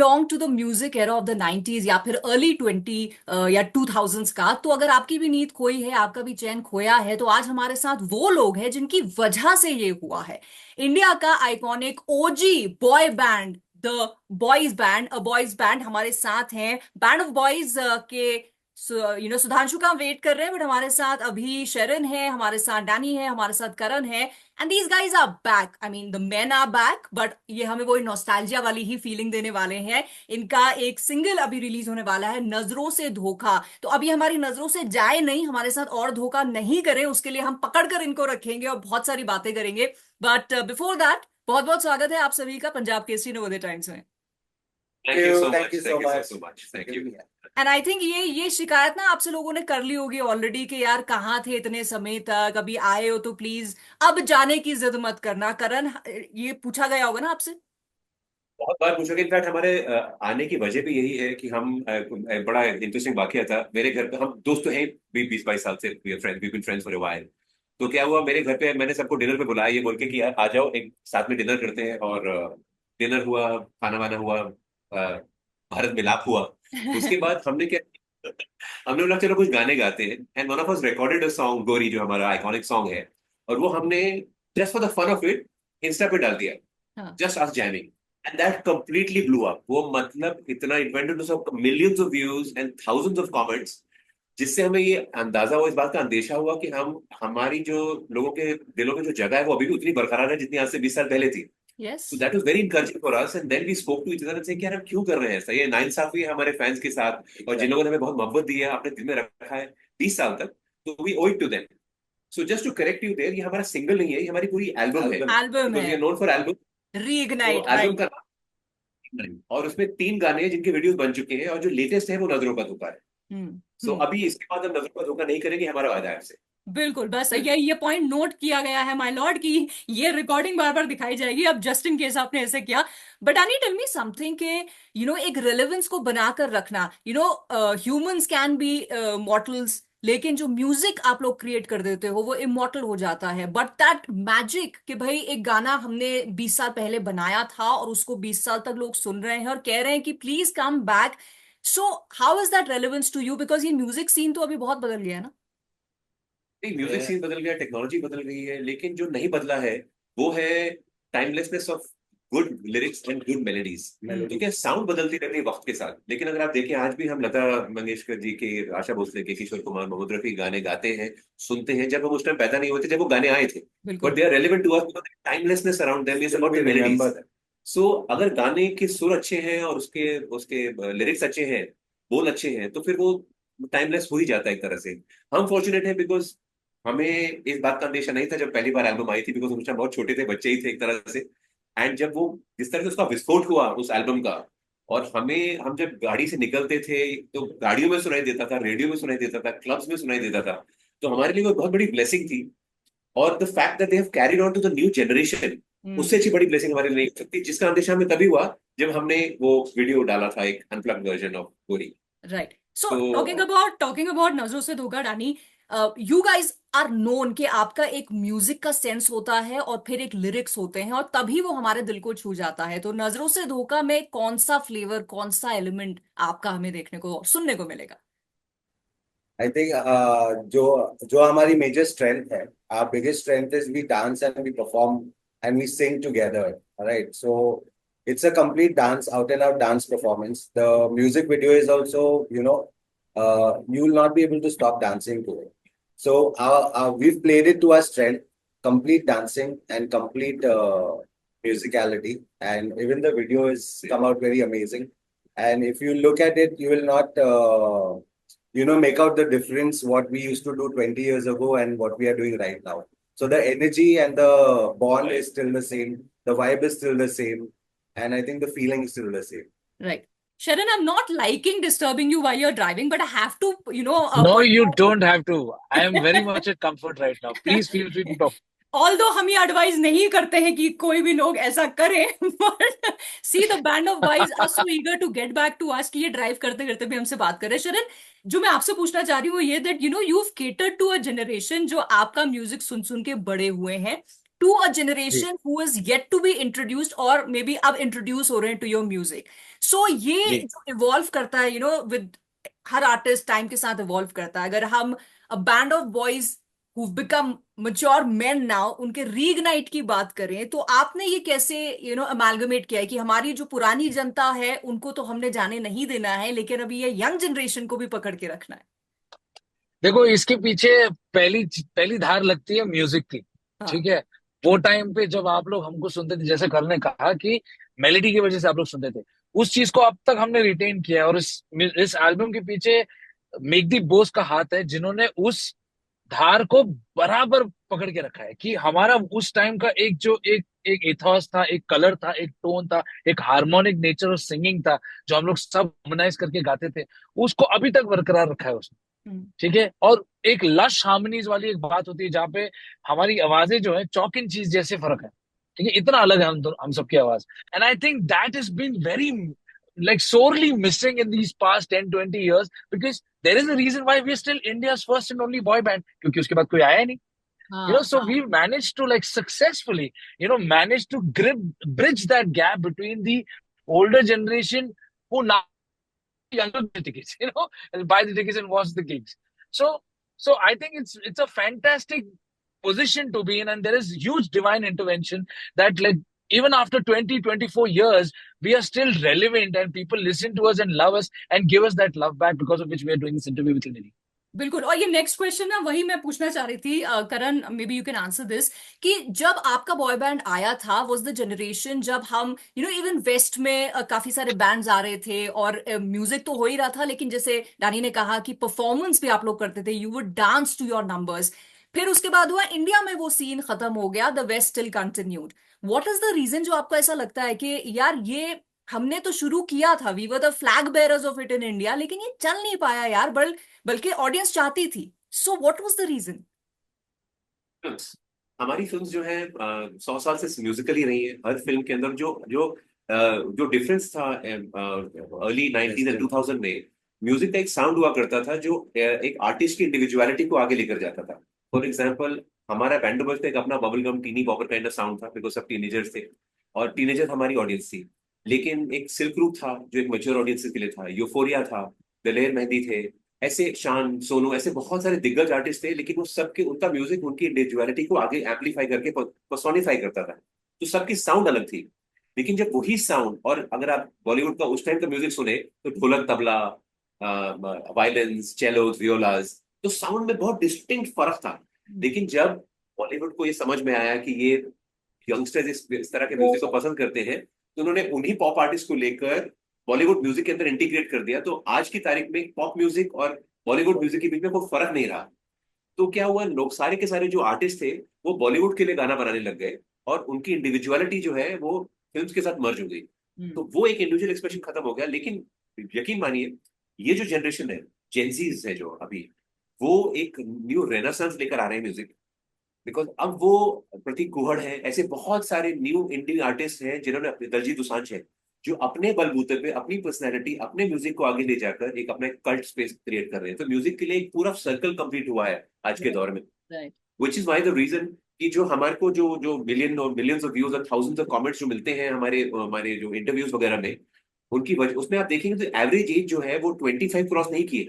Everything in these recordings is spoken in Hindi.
Belong to the music era of the 90s या फिर अर्ली 20 या 2000s का, तो अगर आपकी भी नींद खोई है, आपका भी चैन खोया है, तो आज हमारे साथ वो लोग हैं जिनकी वजह से ये हुआ है। इंडिया का iconic OG boy band, the boys band हमारे साथ हैं। बैंड ऑफ बॉयज के सुधांशु का हम वेट कर रहे हैं, बट हमारे साथ अभी शरण है, हमारे साथ डैनी है, हमारे साथ करण है। And these guys are back, I mean the men are back, but ये हमें वही नॉस्टैल्जिया वाली ही फीलिंग देने वाले हैं। इनका एक सिंगल अभी रिलीज होने वाला है, नजरों से धोखा। तो अभी हमारी नजरों से जाए नहीं, हमारे साथ और धोखा नहीं करें, उसके लिए हम पकड़ कर इनको रखेंगे और बहुत सारी बातें करेंगे। बट बिफोर दैट, बहुत बहुत स्वागत है आप सभी का पंजाब केसरी नवोदय टाइम्स में। Thank you so Thank much. you so Thank you so, much. so much. Thank you. And I think ये शिकायत ना आपसे लोगों ने कर ली होगी ऑलरेडी कि यार कहाँ थे इतने समय तक, अभी आए हो तो प्लीज अब जाने की जिद मत करना। करण, ये पूछा गया होगा ना आपसे? बहुत बार पूछोगे। इनफैक्ट हमारे आने की वजह भी यही है कि हम बड़ा इंटरेस्टिंग वाकया था मेरे घर पे। हम दोस्त तो हैं 20-22 साल से, we been friends for a while. तो क्या हुआ, मेरे घर पे मैंने सबको डिनर पे बुलाया ये बोल के कि यार आ जाओ, एक साथ में डिनर करते हैं। और डिनर हुआ, खाना वाना हुआ, भारत मिलाप हुआ। उसके बाद हमने क्या हमने बोला चलो कुछ गाने गाते हैं। And one of us recorded a song Gori, जो हमारा आइकॉनिक सॉन्ग है। और वो हमने just for the fun of it insta पे डाल दिया, हाँ। Just us jamming. And that completely blew up. वो मतलब इतना invented to millions of views and thousands of comments, जिससे हमें ये अंदाजा हुआ, इस बात का अंदेशा हुआ कि हम हमारी जो लोगों के दिलों में जो जगह है वो अभी भी उतनी बरकरार है जितनी आज से 20 साल पहले थी। Yes. So that was very encouraging for us, and then we spoke to each other and say कि यार हम क्यों कर रहे हैं ऐसा। ये नाइंसाफी है हमारे फैंस के साथ, और जिन लोगों ने हमें बहुत मोहब्बत दी है, अपने दिल में रखा है 20 साल तक, तो we ओwe it to them. So just to correct you there, ये हमारा सिंगल नहीं है, ये हमारी पूरी एल्बम है, एल्बम because है we are known for album. तो रीइग्नाइट, एल्बम राइट। का नाम, और उसमें 3 गाने हैं जिनके वीडियोस बन चुके हैं, और जो लेटेस्ट है वो नजरों का धोखा है। हम्म। सो अभी इसके बाद हम नजरों का धोखा नहीं करेंगे, हमारा वादा है आपसे। बिल्कुल, बस ये पॉइंट नोट किया गया है माय लॉर्ड की ये रिकॉर्डिंग बार बार दिखाई जाएगी अब, जस्ट इन केस आपने ऐसे किया। बट आनी टेल मी समथिंग के एक रेलेवेंस को बनाकर रखना, ह्यूमंस कैन बी मॉर्टल्स, लेकिन जो म्यूजिक आप लोग क्रिएट कर देते हो वो इमॉर्टल हो जाता है। बट दैट मैजिक कि भाई एक गाना हमने 20 साल पहले बनाया था और उसको 20 साल तक लोग सुन रहे हैं और कह रहे हैं कि please come back. So how is that relevance to you? Because ये म्यूजिक सीन तो अभी बहुत बदल गया है ना। नहीं, म्यूजिक सीन बदल गया, टेक्नोलॉजी बदल गई है, लेकिन जो नहीं बदला है वो है timelessness of good lyrics and good melodies. ठीक है, साउंड बदलती रहती है वक्त के साथ, लेकिन अगर आप देखें आज भी हम लता मंगेशकर जी के, आशा भोसले के, किशोर कुमार, मोहम्मद रफी गाने गाते हैं, सुनते हैं। जब हम उस टाइम पैदा नहीं होते, जब वो गाने आए थे, बट बिल्कुल। They are relevant to us because timelessness around them is about the melodies. So अगर गाने के सुर अच्छे हैं और उसके उसके लिरिक्स अच्छे हैं, बोल अच्छे हैं, तो फिर वो टाइमलेस हो ही जाता है एक तरह से। हम फॉर्चुनेट है बिकॉज हमें इस बात का अंदेशा नहीं था जब पहली बार एल्बम आई थी, बिकॉज उस टाइम बहुत छोटे थे, बच्चे ही थे एक तरह से। एंड जब वो जिस तरह से उसका विस्फोट हुआ उस एल्बम का, और हम जब गाड़ी से निकलते थे तो गाड़ियों में सुनाई देता था, रेडियो में सुनाई देता था, क्लब्स में सुनाई देता था, तो हमारे लिए वो बहुत बड़ी ब्लेसिंग थी। और the fact that they have carried on to the new generation, उससे अच्छी बड़ी ब्लेसिंग हमारे लिए नहीं हो सकती, जिसका अंदेशा हमें तभी हुआ जब हमने वो वीडियो डाला था, एक अनप्लग्ड वर्जन ऑफ गोरी। राइट। सो तो टॉकिंग अबाउट नजरों से धोखा, Dani, you guys are known कि आपका एक म्यूजिक का सेंस होता है और फिर एक लिरिक्स होते हैं और तभी वो हमारे दिल को छू जाता है। तो नजरों से धोखा में कौन सा फ्लेवर, कौन सा एलिमेंट आपका हमें देखने को सुनने को मिलेगा? I think जो जो हमारी major strength है, our biggest strength is we dance and we perform and we sing together. All right, so it's a complete dance, out and out dance performance. The music video is also, you will not be able to stop dancing to it. So we've played it to our strength, complete dancing and complete musicality, and even the video has come out very amazing. And if you look at it, you will not. Make out the difference what we used to do 20 years ago and what we are doing right now. So the energy and the bond is still the same. The vibe is still the same. And I think the feeling is still the same. Right. Sharon, I'm not liking disturbing you while you're driving, but I have to, No, point you out. don't have to. I am very much at comfort right now. Please feel free to talk. All दो हम ये एडवाइस नहीं करते हैं कि कोई भी लोग ऐसा करें, but see the band of boys are so eager to get back to us कि ये ड्राइव करते करते भी हमसे बात कर रहे हैं। शरण, जो मैं आपसे पूछना चाह रही हूँ ये that you have catered to a generation जो आपका म्यूजिक सुन सुन के बड़े हुए हैं। To a generation who is yet to be introduced और मे बी अब इंट्रोड्यूस हो रहे हैं टू योर म्यूजिक. सो ये जी. जो इवॉल्व करता है विद हर आर्टिस्ट टाइम के साथ इवॉल्व करता है. अगर हम a band of boys who've become mature men now उनके रीइग्नाइट की बात करें, तो आपने ये कैसे अमेलगमेट किया है कि हमारी जो पुरानी जनता है उनको तो हमने जाने नहीं देना है, लेकिन अभी ये यंग जनरेशन को भी पकड़ के रखना है. देखो, इसके पीछे पहली पहली धार लगती है म्यूजिक की. हाँ. ठीक है. वो टाइम पे जब आप लोग हमको सुनते थे, जैसे कर ने कहा कि मेलेडी की वजह से आप लोग सुनते थे, उस चीज को अब तक हमने रिटेन किया है. और इस एल्बम के पीछे मेक दी बोस का हाथ है, जिन्होंने उस धार को बराबर पकड़ के रखा है कि हमारा उस टाइम का एक जो एक एक एथॉस था, एक कलर था, एक टोन था, एक हार्मोनिक नेचर और सिंगिंग था, जो हम लोग सब हार्मोनाइज करके गाते थे, उसको अभी तक बरकरार रखा है उसने. हम्म. ठीक है. और एक लश हार्मनीज वाली एक बात होती है जहाँ पे हमारी आवाजें जो है चौक इन चीज जैसे फर्क है. ठीक है. इतना अलग है हम सबकी आवाज. And I think that is been very like sorely missing in these past 10-20 years, because there is a reason why we are still India's first and only boy band, क्योंकि उसके बाद कोई आया ही नहीं. हाँ. So हाँ. we managed to like successfully manage to bridge that gap between the older generation who now younger buy the tickets, and buy the tickets and watch the gigs. So I think it's a fantastic position to be in, and there is huge divine intervention that, like, even after 20-24 years, we are still relevant, and people listen to us and love us and give us that love back, because of which we are doing this interview with Nidhi. बिल्कुल. और ये नेक्स्ट क्वेश्चन ना वही मैं पूछना चाह रही थी, Karan, maybe you can answer this, कि जब आपका बॉय बैंड आया था वाज द जनरेशन जब हम इवन वेस्ट में काफी सारे बैंड्स आ रहे थे और म्यूजिक तो हो ही रहा था, लेकिन जैसे डानी ने कहा कि परफॉर्मेंस भी आप लोग करते थे, you would dance to your numbers. फिर उसके बाद हुआ इंडिया में वो सीन खत्म हो गया, the west still continued. What is the reason जो आपको ऐसा लगता है कि यार ये हमने तो शुरू किया था, we were the flag bearers of it in India, लेकिन ये चल नहीं पाया यार, बल्कि ऑडियंस चाहती थी. So what was the reason? हमारी फिल्म जो है 100 साल से म्यूजिकल ही रही है. हर फिल्म के अंदर जो जो जो डिफरेंस था अर्ली 90s एंड 2000 में, म्यूजिक का एक साउंड हुआ करता था जो एक आर्टिस्ट की इंडिविजुअलिटी को आगे लेकर जाता था. फॉर एग्जाम्पल, हमारा बैंडोबस का एक अपना bubble gum teeny popper kind of sound था, बिकॉज सब टीनेजर्स थे और टीनेजर हमारी ऑडियंस थी. लेकिन एक सिल्क रूट था जो एक मैच्योर ऑडियंस के लिए था. यूफोरिया था, दलेर मेहंदी थे, ऐसे शान सोनू, ऐसे बहुत सारे दिग्गज आर्टिस्ट थे, लेकिन वो सबके उनका म्यूजिक उनकी इंडिविजुअलिटी को आगे एम्पलीफाई करके पर्सोनिफाई करता था. तो सबकी साउंड अलग थी. लेकिन जब वही साउंड, और अगर आप बॉलीवुड का उस टाइम का म्यूजिक सुने तो ढोलक, तबला, वायलिन्स, चेलोस, वियोलास, तो साउंड में बहुत डिस्टिंक्ट फर्क था. लेकिन जब बॉलीवुड को ये समझ में आया कि ये यंगस्टर्स इस तरह के म्यूजिक को पसंद करते हैं, तो उन्होंने उन्हीं पॉप आर्टिस्ट को लेकर बॉलीवुड म्यूजिक के अंदर इंटीग्रेट कर दिया. तो आज की तारीख में पॉप म्यूजिक और बॉलीवुड म्यूजिक के बीच में कोई फर्क नहीं रहा. तो क्या हुआ, लोग सारे के सारे जो आर्टिस्ट थे वो बॉलीवुड के लिए गाना बनाने लग गए, और उनकी इंडिविजुअलिटी जो है वो फिल्म्स के साथ मर्ज हो गई. तो वो एक इंडिविजुअल एक्सप्रेशन खत्म हो गया. लेकिन यकीन मानिए, ये जो जनरेशन है, जेनजीज है जो अभी, वो एक न्यू रेनेसांस लेकर आ रहे हैं म्यूजिक. बिकॉज अब वो प्रतीक कुहड़ है, ऐसे बहुत सारे न्यू इंडियन आर्टिस्ट हैं जिन्होंने अपने, दलजीत दोसांझ है, जो अपने बलबूते पे अपनी पर्सनैलिटी, अपने म्यूजिक को आगे ले जाकर एक अपना कल्ट स्पेस क्रिएट कर रहे हैं. तो म्यूजिक के लिए एक पूरा सर्कल कंप्लीट हुआ है आज के दौर में. Which is why the reason कि जो हमारे को जो जो मिलियन और मिलियंस ऑफ व्यूज और थाउजेंड्स ऑफ कमेंट्स जो मिलते हैं हमारे हमारे जो इंटरव्यूज वगैरह में, उनकी वजह, उसमें आप देखेंगे तो एवरेज एज जो है वो 25 क्रॉस नहीं किए.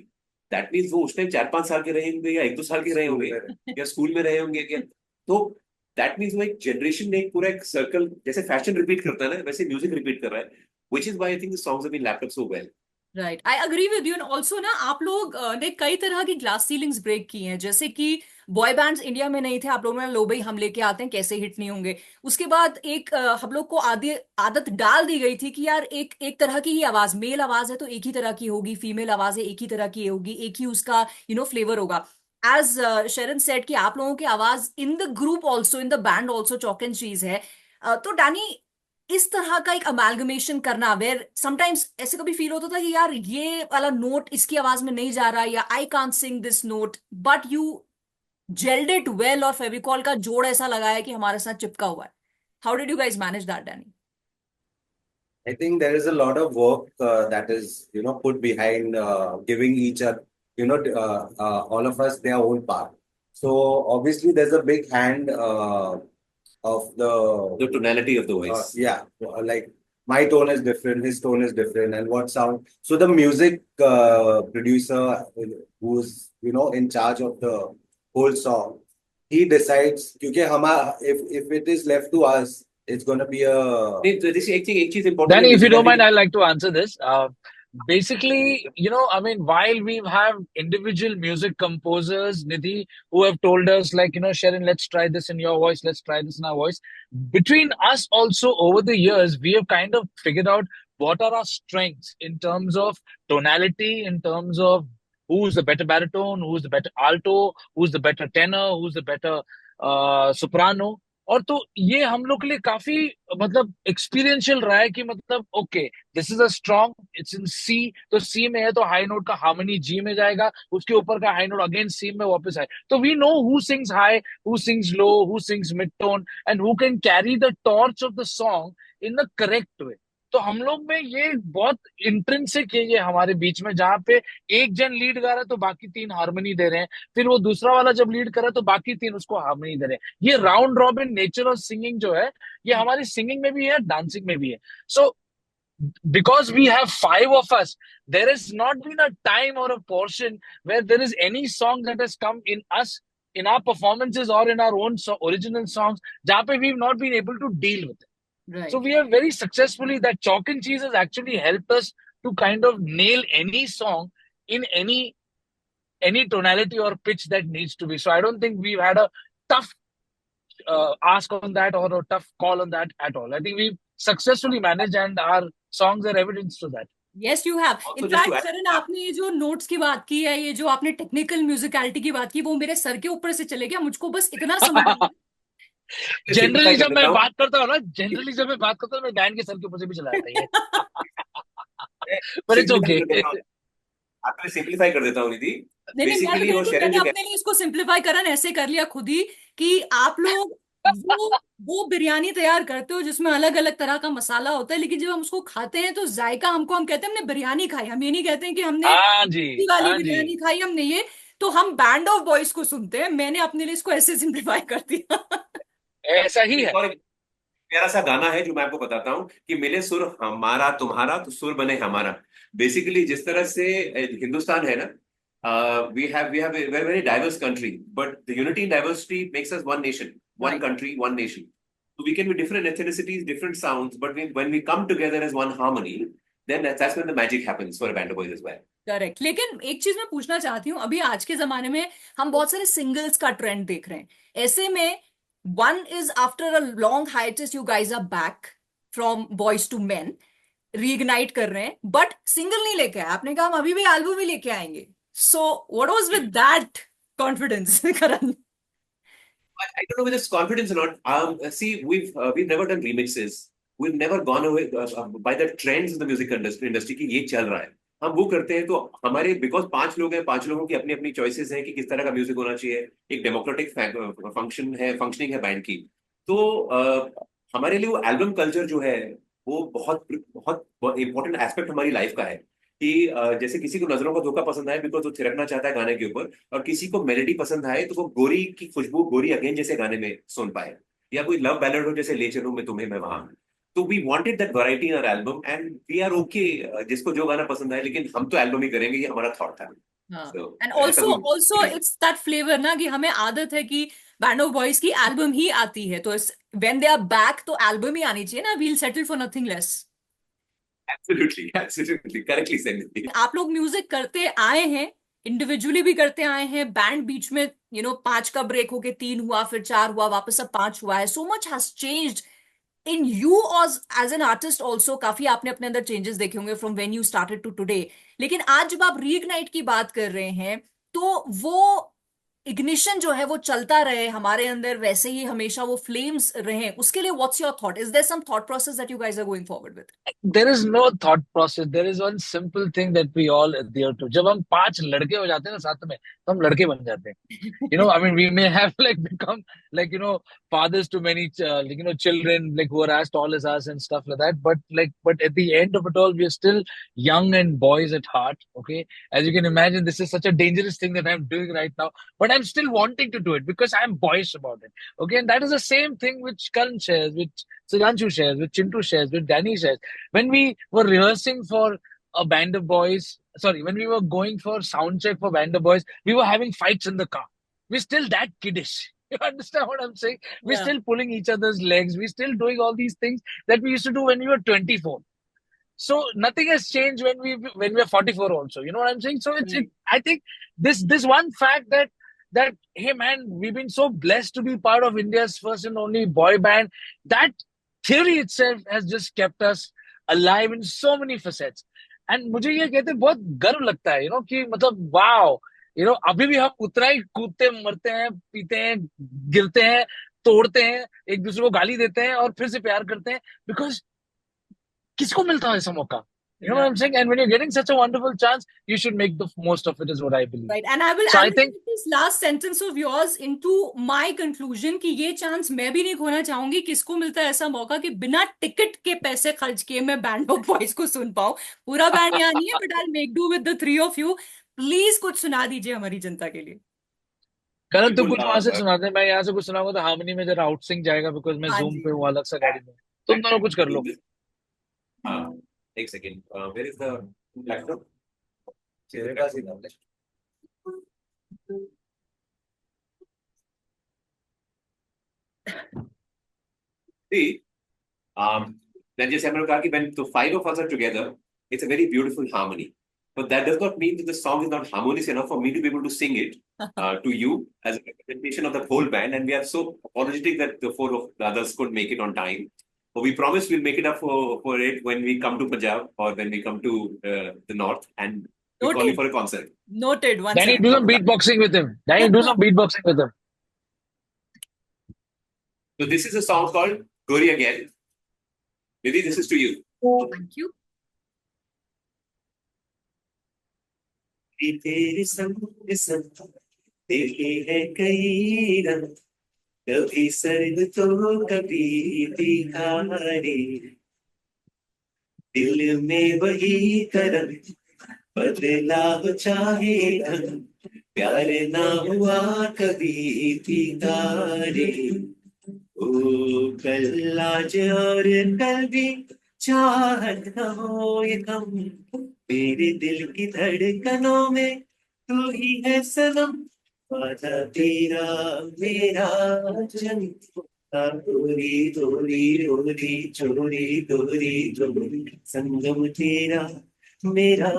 दैट मीन्स वो उस टाइम 4-5 साल के रहे होंगे, या 1-2 साल के रहे होंगे, या स्कूल में रहे होंगे क्या. तो दैट मीन्स वो एक जनरेशन ने एक पूरा एक सर्कल, जैसे फैशन रिपीट करता है ना, वैसे म्यूजिक रिपीट कर रहा है. Which is why I think the songs have been lapped up so well. Right, I agree with you. And also ना आप लोग ने कई तरह की ग्लास सीलिंग्स ब्रेक की हैं, जैसे कि बॉय बैंड्स इंडिया में नहीं थे, आप लोगों ने लो भाई हम लेके आते हैं, कैसे हिट नहीं होंगे. उसके बाद एक हम लोग को आदत डाल दी गई थी कि यार एक एक तरह की ही आवाज, मेल आवाज है तो एक ही तरह की होगी, फीमेल आवाज है एक ही तरह की होगी, एक ही उसका फ्लेवर होगा. एज शेरन सेड कि आप लोगों की आवाज in the group also, in the band also chalk and चीज है. तो डैनी, इस तरह का एक अमेलगमेशन करना, वेयर समटाइम्स ऐसे कभी फील होता था कि यार ये वाला नोट इसकी आवाज में नहीं जा रहा, या I can't Singh this note, but you gelled it well, और फेविकॉल का जोड़ ऐसा लगाया कि हमारे साथ चिपका हुआ है. How did you guys manage that, Danny? I think there is a lot of work that is, put behind giving each other, all of us their own part. So obviously there's a big hand of the The tonality of the voice. yeah, like my tone is different, his tone is different, and what sound. So the music producer who's in charge of the whole song, he decides. क्योंकि हमारा if it is left to us, it's gonna be a नहीं, तो जैसे एक चीज important Danny, है if you don't mind, musicality. I'd like to answer this. Basically, I mean, while we have individual music composers, Nidhi, who have told us, like, Sharon, let's try this in your voice, let's try this in our voice. Between us also, over the years, we have kind of figured out what are our strengths in terms of tonality, in terms of who's the better baritone, who's the better alto, who's the better tenor, who's the better soprano. और तो ये हम लोग के लिए काफी मतलब एक्सपीरियंशियल रहा है कि मतलब okay this is a strong it's in C, तो सी में है तो हाई नोट का हार्मनी जी में जाएगा, उसके ऊपर का हाई नोट अगेन सी में वापस आए, तो we know who sings high, who sings low, who sings mid tone, and who can carry the torch of the song in the correct way. तो हम लोग में ये बहुत इंट्रिंसिक है ये हमारे बीच में, जहाँ पे एक जन लीड गा रहा है तो बाकी तीन हार्मनी दे रहे हैं, फिर वो दूसरा वाला जब लीड कर रहा है तो बाकी तीन उसको हार्मनी दे रहे हैं. ये round robin nature of singing जो है, ये हमारी सिंगिंग में भी है, डांसिंग में भी है. सो because we have five of us, there has not been a time or a portion where there is any song that has come in us, in our performances or in our own original songs, jahan pe we've not been able to deal with it. Right. So we have very successfully, that chalk and cheese has actually helped us to kind of nail any song in any tonality or pitch that needs to be. So I don't think we've had a tough ask on that or a tough call on that at all. I think we've successfully managed, and our songs are evidence to that. Yes, you have. Also, In just fact, to add, शरण, आपने ये जो नोट्स की बात की है, ये जो आपने टेक्निकल म्यूजिकलिटी की बात की, वो मेरे सर के ऊपर से चले गया. मुझको बस इतना समझ आया. simplify जनरली कर जब मैं देता हूँ. बात करता हूँ ना, जनरली जब मैं बात करता हूँ, मैं डैन के सर के ऊपर से भी चला जाता है ये. But it's Simplify okay. कर देता हूँ. आपको सिंप्लीफाई कर देता हूँ निधि. नहीं नहीं, मैं तो बेसिकली वो बिल्कुल, शेरन मैंने जो अपने लिए इसको सिंप्लीफाई करन ऐसे कर लिया खुद ही कि आप लोग वो बिरयानी तैयार करते हो जिसमें अलग अलग तरह का मसाला होता है, लेकिन जब हम उसको खाते हैं तो जायका हमको, हम कहते हैं हमने बिरयानी खाई, हम ये नहीं कहते हैं कि हमने हाँ जी, ये वाली हाँ जी. बिरयानी खाई, हमने ये. तो हम बैंड ऑफ बॉयज को सुनते हैं. मैंने अपने लिए इसको ऐसे सिंप्लीफाई कर दिया. ऐसा ही है. एक और प्यारा सा गाना है जो मैं आपको बताता हूँ कि मिले सुर हमारा तुम्हारा तो सुर बने हमारा. बेसिकली जिस तरह से हिंदुस्तान है ना, we have a very very diverse country, but the unity in diversity makes us one nation, one Right. country, one nation. So we can be different ethnicities, different sounds, but when we come together as one harmony, then that's when the magic happens for a band of boys as well. Correct. लेकिन एक चीज मैं पूछना चाहती हूँ, अभी आज के जमाने में हम बहुत सारे सिंगल्स का ट्रेंड देख रहे हैं. ऐसे में one is after a long hiatus, you guys are back from boys to men, reignite कर रहे हैं, बट सिंगल नहीं लेके आए. आपने कहा हम अभी भी एल्बम ही लेके आएंगे. सो what was with that confidence, Karan? I don't know whether it's confidence or not. See, we've never done remixes. We've never gone away by the trends in the music industry कि ये चल रहा है. हम वो करते हैं तो हमारे बिकॉज पांच लोग हैं, पांच लोगों की अपनी अपनी चॉइसेस हैं कि किस तरह का म्यूजिक होना चाहिए. एक डेमोक्रेटिक फंक्शनिंग है बैंड की. तो हमारे लिए वो एल्बम कल्चर जो है वो बहुत बहुत इंपॉर्टेंट एस्पेक्ट हमारी लाइफ का है. कि जैसे किसी को नजरों का धोखा पसंद आए बिकॉज वो थिरकना चाहता है गाने के ऊपर, और किसी को मेलेडी पसंद आए तो वो गोरी की खुशबू, गोरी अगेन जैसे गाने में सुन पाए, या कोई लव बैलेड हो जैसे ले चलूं मैं तुम्हें मैं वहां. तो we wanted that variety in our album and we are okay जिसको जो गाना पसंद आए, लेकिन हम तो एल्बम ही करेंगे, ये हमारा थॉट था. So, एंड ऐसा ऑल्सो कोई ऑल्सो इट्स दैट फ्लेवर ना, कि हमें आदत है कि बैंड ऑफ बॉयज की एल्बम ही आती है, तो व्हेन दे आर बैक तो एल्बम ही आनी चाहिए ना. We'll settle for nothing less. Absolutely correctly said. आप लोग म्यूजिक करते आए हैं, इंडिविजुअली भी करते आए हैं, बैंड बीच में पांच का ब्रेक होके तीन हुआ, फिर चार हुआ, वापस अब पांच हुआ है. So much has changed in you as an artist also. काफी आपने अपने अंदर चेंजेस देखे होंगे from when you started to today. लेकिन आज जब आप रीइग्नाइट की बात कर रहे हैं तो वो इग्निशन जो है वो चलता रहे हमारे अंदर, वैसे ही हमेशा वो फ्लेम्स रहे, उसके लिए what's your thought? Is there some thought process that you guys are going forward with? There is no thought process. There is one simple thing that we all adhere to. जब हम पांच लड़के हो जाते हैं ना साथ में, तो हम लड़के बन जाते हैं. I mean, we may have like become like fathers to many children like who are as tall as us and stuff like that. But at the end of it all, we are still young and boys at heart. Okay, as you can imagine, this is such a dangerous thing that I'm doing right now. But I'm still wanting to do it because I'm boyish about it. Okay, and that is the same thing which Karan shares, which Sudhanshu shares, which Chintu shares, which Danny shares. When we were rehearsing for a band of boys, sorry, when we were going for sound check for band of boys, we were having fights in the car. We're still that kiddish. You understand what I'm saying? We're Yeah. still pulling each other's legs. We're still doing all these things that we used to do when we were 24. So nothing has changed when we are 44 also. You know what I'm saying? So Right. I think this one fact that hey man, we've been so blessed to be part of India's first and only boy band. That theory itself has just kept us alive in so many facets. And मुझे ये कहते बहुत गर्व लगता है, कि मतलब wow, अभी भी हम उतना ही कूदते मरते हैं, पीते हैं, गिरते हैं, तोड़ते हैं, एक दूसरे को गाली देते हैं और फिर से प्यार करते हैं, because किसको मिलता है ऐसा मौका? You know what I'm saying? And when you're getting such a wonderful chance, you should make the most of it, is what I believe. Right. And I will So I take think, this last sentence of yours into my conclusion कि ये चांस मैं भी नहीं खोना चाहूंगी। किसको मिलता है ऐसा मौका कि बिना टिकट के पैसे खर्च किए मैं बैंड ऑफ बॉयज को सुन पाऊं। पूरा बैंड यहाँ नहीं है, but I make do with the three of you. Please कुछ सुना दीजिए हमारी जनता के लिए। करण, तू बिल्कुल, कुछ वहां से सुना दे, मैं यहाँ से कुछ सुनाऊंगा तो हार्मनी में जरा आउटसिंग जाएगा, बिकॉज मैं हाँ जूम जी। पे हूँ अलग सा गाड़ी में। तुम दोनों कुछ कर लो। हाँ, एक second, where is the laptop? तेरे पास ही था। See, then जैसे हमने कहा कि when the five of us are together, it's a very beautiful harmony. But that does not mean that the song is not harmonious enough for me to be able to sing it to you as a representation of the whole band. And we are so apologetic that the four of the others couldn't make it on time. But we promise we'll make it up for it when we come to Punjab or when we come to the north and we call you Noted. for a concert. Noted. One Danny, second. do some beatboxing with him. Danny, do some beatboxing with him. So this is a song called Gori Again. Maybe this is to you. Thank you. तेरे संग संग देखे है कई रंग, कभी सर्द तो कभी तिहारे, दिल में वही तरंग बदलाव चाहे ढंग, प्यार ना हुआ कभी तिहारे। ओ कल आज और कल भी चाहत न हो ये कम, मेरे दिल की धड़कनों में तू ही है सनम, वादा तेरा मेरा जन्म, डोरी डोरी डोरी चोरी डोरी डोरी, संगम तेरा मेरा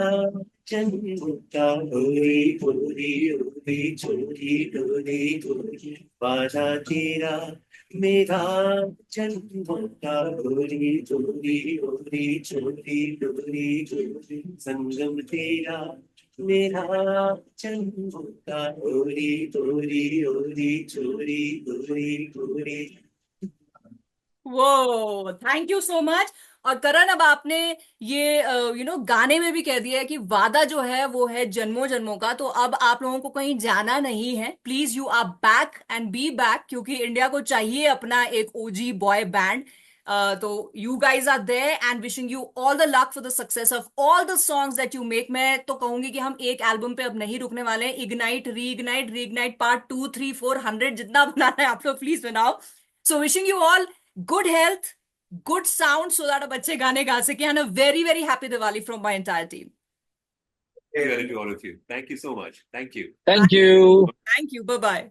जन्म का, डोरी डोरी डोरी चोरी डोरी डोरी, वादा तेरा मेरा जन्म का, डोरी डोरी डोरी चोरी डोरी डोरी, संगम तेरा मेरा जन्म का, डोरी डोरी डोरी चोरी डोरी डोरी। वो थैंक यू सो मच। और करण, अब आपने ये गाने में भी कह दिया है कि वादा जो है वो है जन्मों जन्मों का, तो अब आप लोगों को कहीं जाना नहीं है। Please you are back and be back, क्योंकि इंडिया को चाहिए अपना एक ओजी बॉय बैंड। तो you guys are there and wishing you all the luck for the success of all the songs that you make. मैं तो कहूंगी कि हम एक एल्बम पे अब नहीं रुकने वाले हैं। इग्नाइट, रीइग्नाइट, रीइग्नाइट पार्ट 2, 3, 4, 100 जितना बनाना है आप लोग प्लीज बनाओ। So wishing you all good health, good sound, so that अब अच्छे गाने गा सके। And a very very happy Diwali from my entire team. Hey, to all of you. Thank you so much. Thank you. Thank you. Thank you. Bye bye.